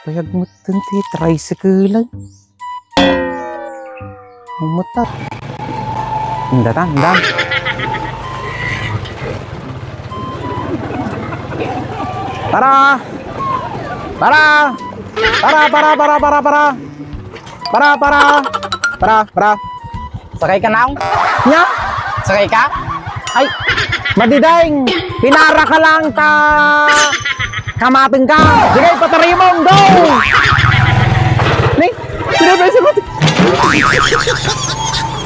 Payag mo ti tricycle. Umutat. Datang. Para. Sakay ka na? Nya? Sakay ka? Ay, madideng. Pinara ka lang ta. Kamateng ka. Sige, patari mo. Go! Ning, pinapay sa mati.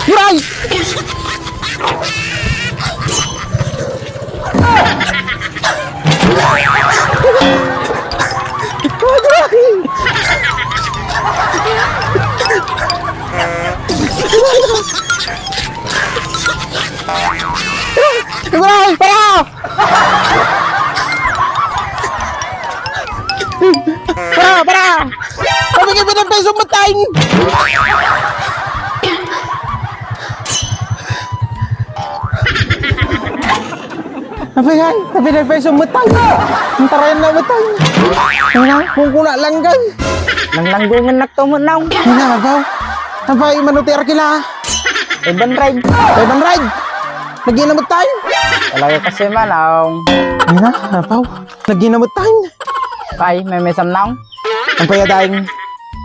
Yuray! Yuray! Para! Sabi ka pinapay sa matay. Apa yan? Tapi na peso matay. Antarayan na matay. Ano? Kung kuna lang gan. Nanglanggungin na ito mo na. Ano abaw? Abay manutir kila. Eban ride. Lagi na matay. Talaga kasi manaw. Ano abaw? Lagi na matay. Kay, may mesam na. Ang payadaing.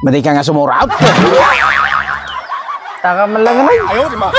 Maday ka nga sumuraut. Taka man lang naman. Ayaw, di ba?